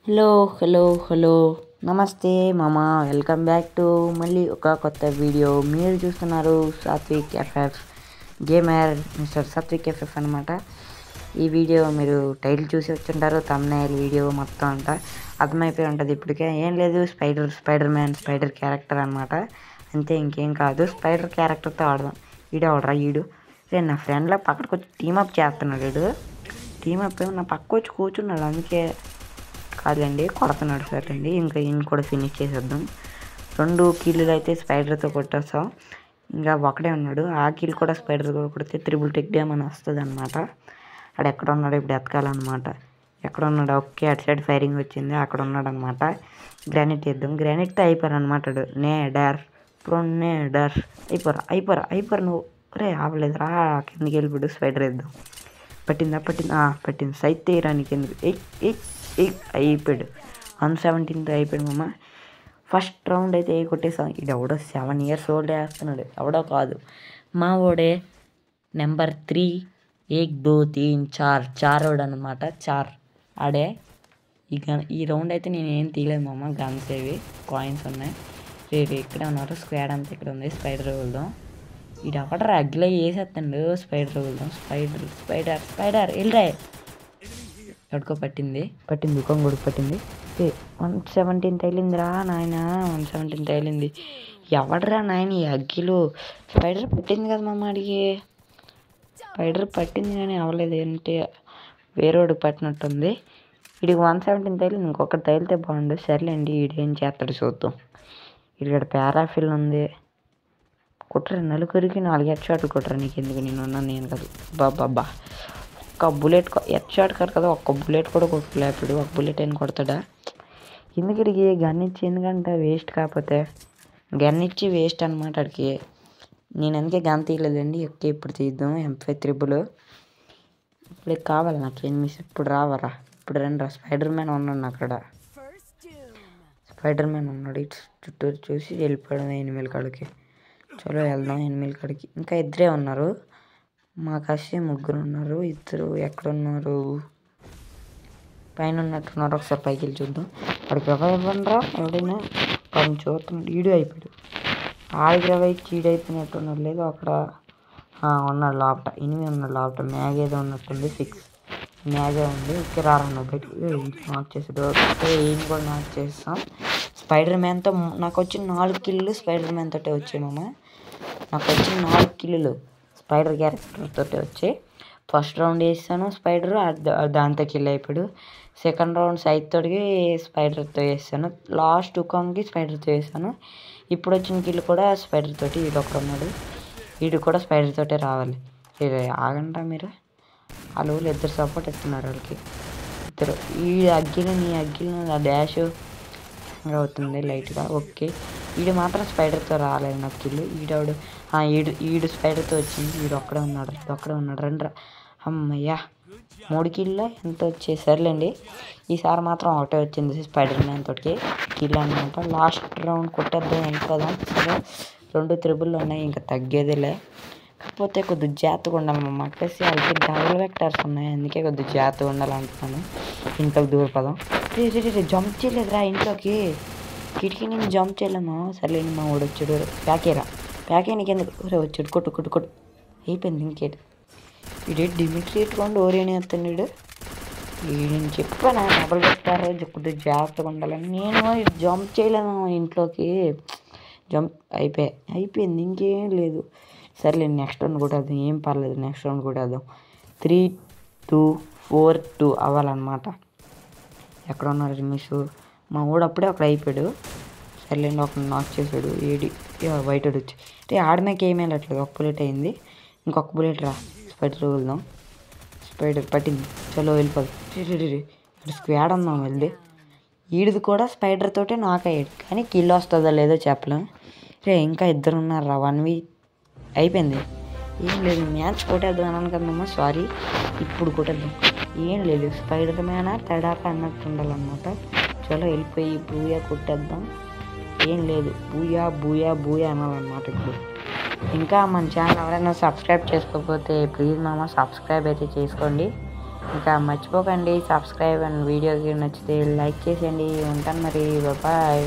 Hello hello hello నమస్తే మామ, welcome back to మళ్ళీ ఒక కొత్త వీడియో. మీరు చూస్తున్నారు Satvik FF gamer, mister Satvik FF అనమాట. ఈ వీడియో మీరు టైటిల్ చూసి వచ్చింటారు, థంబ్నెయిల్ వీడియో మొత్తం అంతా అర్థమైపోయి ఉంటుంది ఇప్పటికే. ఏం లేదు, స్పైడర్ మ్యాన్ స్పైడర్ క్యారెక్టర్ అనమాట, అంతే, ఇంకేం కాదు. స్పైడర్ క్యారెక్టర్తో ఆడదాం. ఆడరా రే నా ఫ్రెండ్లో పక్కకు వచ్చి టీమప్ చేస్తున్నాడు. టీమప్ నా పక్క వచ్చి కూర్చున్నాడు, అందుకే కాదండి కొడుతున్నాడు. సరే అండి, ఇంకా ఈయన కూడా ఫినిష్ చేసేద్దాం. 2 కిల్లులు అయితే స్పైడర్తో కొట్టేస్తాం. ఇంకా ఒకడే ఉన్నాడు, ఆ కిల్ కూడా స్పైడర్ కూడా కొడితే త్రిబుల్ టెక్ డ్యామ్ అని వస్తుంది అనమాట. అక్కడ ఎక్కడ ఉన్నాడు ఇప్పుడు ఎతకాలన్నమాట. ఎక్కడ ఉన్నాడు? ఓకే, అటు సైడ్ ఫైరింగ్ వచ్చింది, అక్కడ ఉన్నాడు అనమాట. గ్రానైట్ వేద్దాం. గ్రానైట్తో అయిపోరు అనమాట. నేడర్ అయిపోరు నువ్వు. రే ఆవలేదు రా, కిందకి వెళ్ళిపోడు. స్పైడర్ వేద్దాం. పట్టింది సైట్ తీయరానికి ఎందుకు. అయిపోయాడు. 117తో అయిపోయాడు మామ. ఫస్ట్ రౌండ్ అయితే కొట్టేసాం. ఎవడో 7 years ఓల్డ్ వేస్తున్నాడు, ఎవడో కాదు మా ఓడే. నెంబర్ 3 1 2 3 4 వాడు అనమాట. ఆడే. ఈ రౌండ్ అయితే నేను ఏం తీయలేదు మామ. గన్స్ ఏవి కాయిన్స్ ఉన్నాయి. రేపు ఇక్కడే ఉన్నారు, స్క్వాడ్ అంతా ఇక్కడ ఉంది. స్పైడర్ వెళ్దాం. అక్కడ అగ్గిలో వేసేస్తాడు. స్పైడర్ వెళ్దాం. స్పైడర్ వెళ్ళరా. ఎక్కడికో పట్టింది కొంగుడు పట్టింది. 117 తగిలిందిరా నాయన, 117 తగిలింది. ఎవడరా నాయన ఈ అగ్గిలు. స్పైడర్ పట్టింది కదా మమ్మ అడిగి. స్పైడర్ పట్టింది కానీ అవ్వలేదు, ఏంటి వేరేవాడికి పట్టినట్టుంది. 117 తగిలింది, ఇంకొకటి తగిలితే బాగుండు. సర్లేండి, ఏం చేస్తాడు చూద్దాం. ఇక్కడ పారాఫిల్ ఉంది. కుట్ర నలుగురికి 4 హెడ్ షాట్లు కుట్రా. నీకు ఎందుకు, నేను కాదు. బాబా ఒక్క బుల్లెట్ హెడ్ షాట్ కాదు కదా, ఒక్క బుల్లెట్ కూడా కొట్టలేడు. ఒక బుల్లెట్ అయినా కొడతాడా? ఎందుకు గన్ ఇచ్చి, ఎందుకంటే వేస్ట్. కాకపోతే గన్ ఇచ్చి వేస్ట్ అనమాట అడికి. నేను అందుకే గన్ తీయలేదండి. ఇప్పుడు తీద్దాం. M5 త్రిబుల్ ఇప్పుడు కావాలి నాకు ఎనిమిస్. ఇప్పుడు రావరా, ఇప్పుడు రండి రా. స్పైడర్ మ్యాన్ ఉన్నాడు అక్కడ. స్పైడర్ మ్యాన్ ఉన్నాడు. ఇటు చుట్టూరు చూసి వెళ్ళిపోవడం ఎనిమిల కాడికి. చలో వెళ్దాం ఎనిమిల కాడికి. ఇంకా ఇద్దరే ఉన్నారు, మా కాసి 3 ఉన్నారు. ఇద్దరు ఎక్కడున్నారు? పైన ఉన్నట్టున్నారు. ఒకసారి పైకి వెళ్ళి చూద్దాం. వాడికి ఇవ్వండిరా ఎవడైనా. వాడిని చూస్తున్నాడు. అయిపోయాడు. ఆడికి ఇచ్చి అయిపోయినట్టున్నారు. లేదు అక్కడ ఉన్నాడు లోపట. 8 ఉన్నాడు లోపట. మ్యాగ్ ఏదో ఉన్నట్టుంది. 6 మ్యాగే ఉంది. ఇక్కడ రాను బయటకు నాక్ చేసాడు. ఈయన కూడా నాక్ చేస్తాం. స్పైడర్ మ్యాన్తో నాకు వచ్చిన 4 కిల్లులు స్పైడర్ మ్యాన్ తోటే వచ్చామమ్మా. నాకు వచ్చిన 4 కిల్లులు స్పైడర్ క్యారెక్టర్ తోటి వచ్చి. ఫస్ట్ రౌండ్ వేసాను స్పైడర్, దాంతో కిల్ అయిపోయాడు. సెకండ్ రౌండ్ సైడ్ తోటికి స్పైడర్తో వేసాను. లాస్ట్ ఉకాంగ్కి స్పైడర్తో వేసాను. ఇప్పుడు వచ్చిన కిల్ కూడా స్పైడర్ తోటి. ఒకడు ఉన్నాడు, కూడా స్పైడర్ తోటే రావాలి. ఆగండి మీరు. వాళ్ళు ఇద్దరు సపోర్ట్ ఇస్తున్నారు వాళ్ళకి. ఇద్దరు ఈ అగ్గిలు ఆ డాష్ అవుతుంది లైట్గా. ఓకే, మాత్రం స్పైడర్తో రాలేదు నాకు కిల్లు. ఈడు స్పైడర్తో వచ్చింది. ఒక్కడే ఉన్నాడు. రండి అమ్మయ్యా. 3 కిల్లో ఎంత వచ్చేసరిలేండి. ఈసారి మాత్రం ఒకటే వచ్చింది స్పైడర్ మ్యాన్ తోటికి కిల్ అనమాట. లాస్ట్ రౌండ్ కొట్టేద్దాం, వెళ్ళిపోదాం. సరే 2 త్రిబుల్ ఉన్నాయి, ఇంకా తగ్గేదిలే. కాకపోతే కొద్దిగా జాగ్రత్తగా ఉండాలన్నమాట. ప్లస్ వాళ్ళకి డబుల్ వెక్టర్స్ ఉన్నాయి, అందుకే కొద్దిగా జాగ్రత్తగా ఉండాలంటున్నాను. ఇంట్లోకి దూరిపోదాం. జంప్ చేయలేదురా ఇంట్లోకి. కిటికీ నేను జంప్ చేయలేమా. సర్లేండి, మా వాడు వచ్చాడు. ప్యాకే నీకెందుకు వచ్చాడు. కొట్టు అయిపోయింది. ఇంకేటి డిమిట్రీ ఎట్టుకోండి ఓరేని వస్తున్నాడు. నేను చెప్పాను డబుల్ పెట్టారు, కొద్దిగా జాగ్రత్తగా ఉండాలని. నేను జంప్ చేయలేము ఇంట్లోకి. జంప్ అయిపోయింది, ఇంకేం లేదు. సర్లేండి, నెక్స్ట్ రౌండ్ కూడా వద్దాం. ఏం పర్లేదు, నెక్స్ట్ రౌండ్ కూడా వద్దాం. 3 2 4 2 అవ్వాలన్నమాట. ఎక్కడ ఉన్నారు మిస్? మా ఊడు అప్పుడే అక్కడ అయిపోయాడు. సర్లేండి, ఒక నాక్ చేశాడు. బయట వచ్చి ఆడమేకి ఏమీ వెళ్ళట్లేదు. ఒక బుల్లెట్ అయింది, ఇంకొక బుల్లెట్ రా. స్పైడర్ వెళ్దాం. స్పైడర్ పట్టింది. చలో వెళ్ళిపోదు. స్క్వాడ్ ఉందాం వెళ్ళి. ఈడిది కూడా స్పైడర్ తోటే నాక్ అయ్యాడు, కానీ కిల్ వస్తుందో లేదో చెప్పలేం. ఇంకా ఇద్దరు ఉన్నారా. 1v అయిపోయింది. ఏం లేదు, మ్యాచ్ కొట్టేద్దాం అన్నాను కదమ్మా. సారీ, ఇప్పుడు కొట్టేద్దాం. ఏం లేదు, స్పైడర్ మ్యాన్ తడాక అన్నట్టు ఉండాలన్నమాట. చలో వెళ్ళిపోయి బూయా కొట్టేద్దాం. ఏం లేదు, బూయా అనాలన్నమాట. ఇప్పుడు ఇంకా మన ఛానల్ ఎవరైనా సబ్స్క్రైబ్ చేసుకోకపోతే ప్లీజ్ మామ సబ్స్క్రైబ్ అయితే చేసుకోండి. ఇంకా మర్చిపోకండి సబ్స్క్రైబ్ అండ్ వీడియోకి నచ్చితే లైక్ చేసేయండి. ఉంటాను మరి, బాయ్.